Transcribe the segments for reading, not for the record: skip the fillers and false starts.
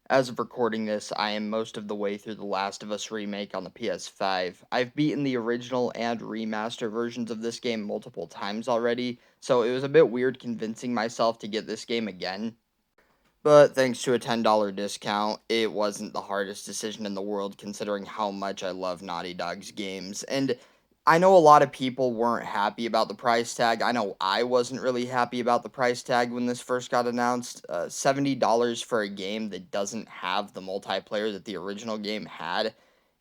As of recording this, I am most of the way through The Last of Us Remake on the PS5. I've beaten the original and remaster versions of this game multiple times already, so it was a bit weird convincing myself to get this game again. But thanks to a $10 discount, it wasn't the hardest decision in the world considering how much I love Naughty Dog's games. And I know a lot of people weren't happy about the price tag. I know I wasn't really happy about the price tag when this first got announced. $70 for a game that doesn't have the multiplayer that the original game had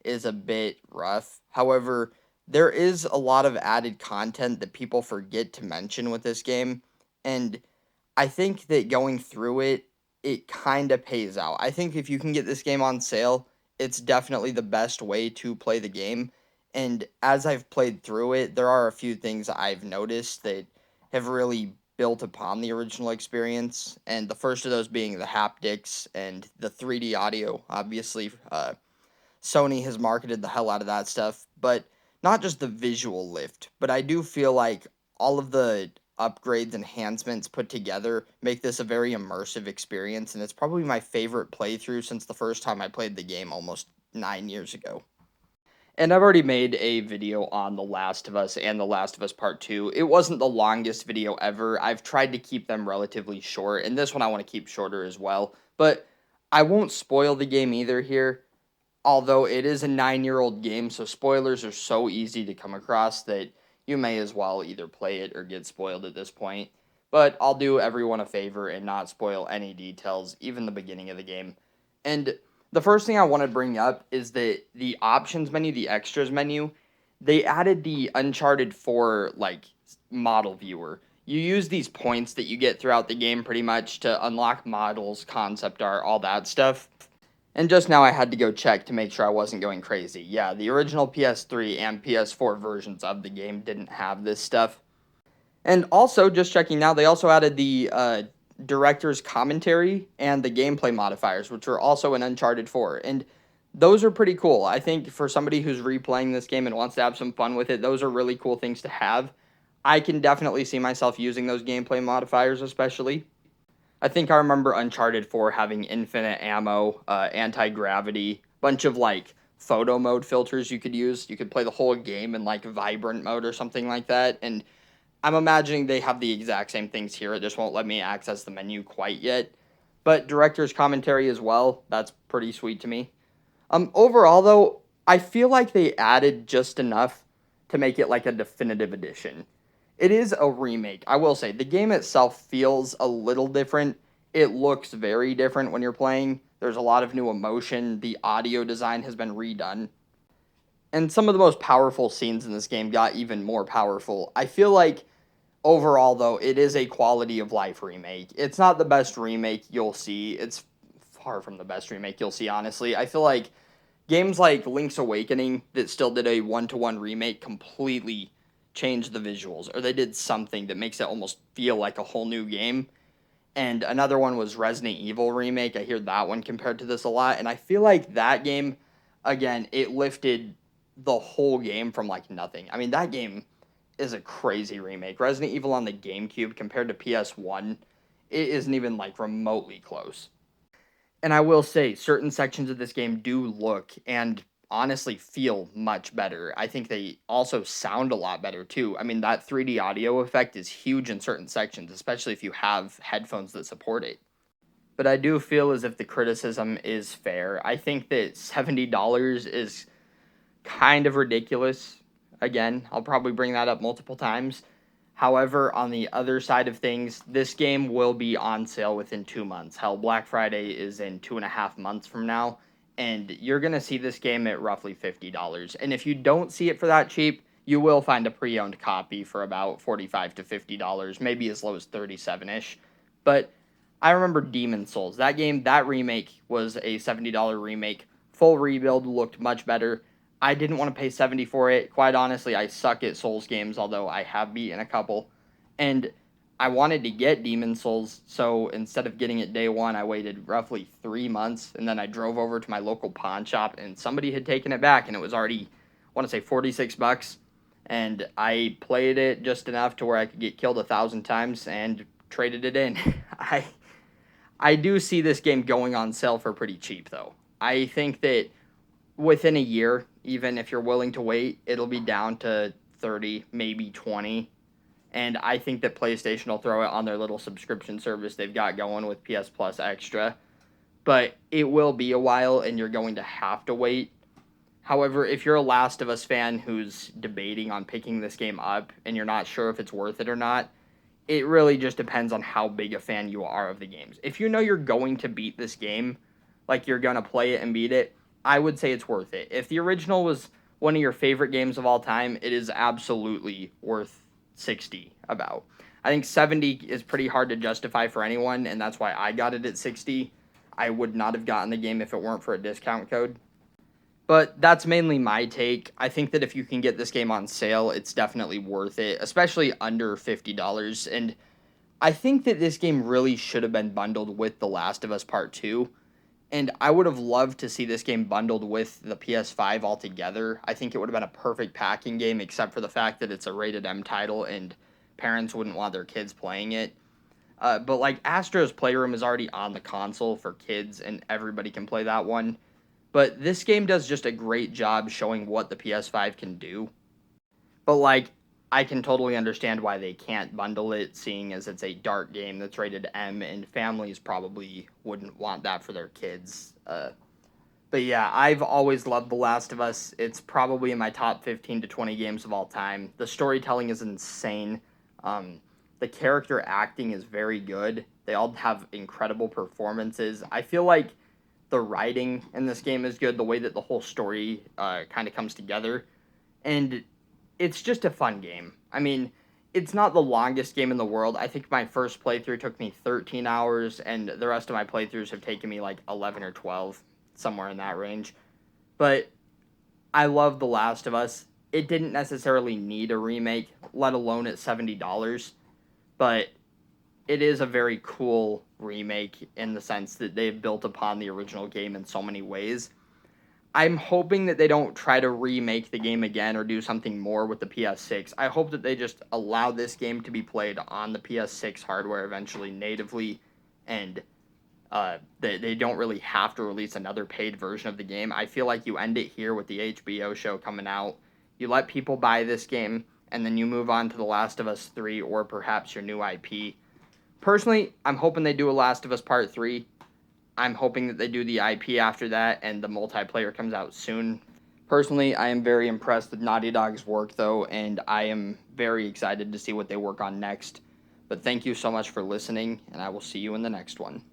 is a bit rough. However, there is a lot of added content that people forget to mention with this game. And I think that going through it kind of pays out. I think if you can get this game on sale, it's definitely the best way to play the game. And as I've played through it, there are a few things I've noticed that have really built upon the original experience. And the first of those being the haptics and the 3D audio. Obviously, Sony has marketed the hell out of that stuff, but not just the visual lift, but I do feel like all of the upgrades, enhancements put together make this a very immersive experience, and it's probably my favorite playthrough since the first time I played the game almost 9 years ago. And I've already made a video on The Last of Us and The Last of Us Part 2. It wasn't the longest video ever. I've tried to keep them relatively short, and this one I want to keep shorter as well. But I won't spoil the game either here, although it is a 9-year-old game, so spoilers are so easy to come across that you may as well either play it or get spoiled at this point. But I'll do everyone a favor and not spoil any details, even the beginning of the game. And the first thing I want to bring up is that the options menu, the extras menu, they added the Uncharted 4 model viewer. You use these points that you get throughout the game pretty much to unlock models, concept art, all that stuff. And just now I had to go check to make sure I wasn't going crazy. Yeah, the original PS3 and PS4 versions of the game didn't have this stuff. And also, just checking now, they also added the director's commentary and the gameplay modifiers, which are also in Uncharted 4. And those are pretty cool. I think for somebody who's replaying this game and wants to have some fun with it, those are really cool things to have. I can definitely see myself using those gameplay modifiers, especially. I think I remember Uncharted 4 having infinite ammo, anti-gravity, bunch of photo mode filters you could use. You could play the whole game in vibrant mode or something like that. And I'm imagining they have the exact same things here. It just won't let me access the menu quite yet. But director's commentary as well. That's pretty sweet to me. Overall though, I feel like they added just enough to make it like a definitive edition. It is a remake. I will say the game itself feels a little different. It looks very different when you're playing. There's a lot of new emotion. The audio design has been redone. And some of the most powerful scenes in this game got even more powerful. I feel like overall, though, it is a quality of life remake. It's not the best remake you'll see. It's far from the best remake you'll see, honestly. I feel like games like Link's Awakening that still did a one-to-one remake completely changed the visuals, or they did something that makes it almost feel like a whole new game. And another one was Resident Evil Remake. I hear that one compared to this a lot, and I feel like that game, again, it lifted the whole game from nothing. I mean, that game is a crazy remake. Resident Evil on the GameCube compared to PS1, it isn't even remotely close. And I will say, certain sections of this game do look and honestly feel much better. I think they also sound a lot better too. I mean, that 3D audio effect is huge in certain sections, especially if you have headphones that support it. But I do feel as if the criticism is fair. I think that $70 is kind of ridiculous. Again, I'll probably bring that up multiple times. However, on the other side of things, this game will be on sale within 2 months. Hell, Black Friday is in 2.5 months from now, and you're going to see this game at roughly $50. And if you don't see it for that cheap, you will find a pre-owned copy for about $45 to $50, maybe as low as 37-ish. But I remember Demon Souls. That game, that remake was a $70 remake. Full rebuild, looked much better. I didn't want to pay 70 for it. Quite honestly, I suck at Souls games, although I have beaten a couple. And I wanted to get Demon Souls, so instead of getting it day one, I waited roughly 3 months, and then I drove over to my local pawn shop, and somebody had taken it back, and it was already, I want to say, 46 bucks. And I played it just enough to where I could get killed 1,000 times and traded it in. I I do see this game going on sale for pretty cheap, though. I think that within a year, even if you're willing to wait, it'll be down to 30, maybe 20. And I think that PlayStation will throw it on their little subscription service they've got going with PS Plus Extra. But it will be a while, and you're going to have to wait. However, if you're a Last of Us fan who's debating on picking this game up and you're not sure if it's worth it or not, it really just depends on how big a fan you are of the games. If you know you're going to beat this game, like you're going to play it and beat it, I would say it's worth it. If the original was one of your favorite games of all time, it is absolutely worth 60 about. I think 70 is pretty hard to justify for anyone, and that's why I got it at 60. I would not have gotten the game if it weren't for a discount code. But that's mainly my take. I think that if you can get this game on sale, it's definitely worth it, especially under $50. And I think that this game really should have been bundled with The Last of Us Part 2. And I would have loved to see this game bundled with the PS5 altogether. I think it would have been a perfect packing game, except for the fact that it's a rated M title and parents wouldn't want their kids playing it. But like Astro's Playroom is already on the console for kids, and everybody can play that one. But this game does just a great job showing what the PS5 can do. But like, I can totally understand why they can't bundle it, seeing as it's a dark game that's rated M, and families probably wouldn't want that for their kids. But yeah, I've always loved The Last of Us. It's probably in my top 15 to 20 games of all time. The storytelling is insane. The character acting is very good. They all have incredible performances. I feel like the writing in this game is good, the way that the whole story kind of comes together. And it's just a fun game. I mean, it's not the longest game in the world. I think my first playthrough took me 13 hours, and the rest of my playthroughs have taken me like 11 or 12, somewhere in that range. But I love The Last of Us. It didn't necessarily need a remake, let alone at $70, but it is a very cool remake in the sense that they've built upon the original game in so many ways. I'm hoping that they don't try to remake the game again or do something more with the PS6. I hope that they just allow this game to be played on the PS6 hardware eventually natively, and they don't really have to release another paid version of the game. I feel like you end it here with the HBO show coming out. You let people buy this game, and then you move on to The Last of Us 3 or perhaps your new IP. Personally, I'm hoping they do a Last of Us Part 3. I'm hoping that they do the IP after that and the multiplayer comes out soon. Personally, I am very impressed with Naughty Dog's work, though, and I am very excited to see what they work on next. But thank you so much for listening, and I will see you in the next one.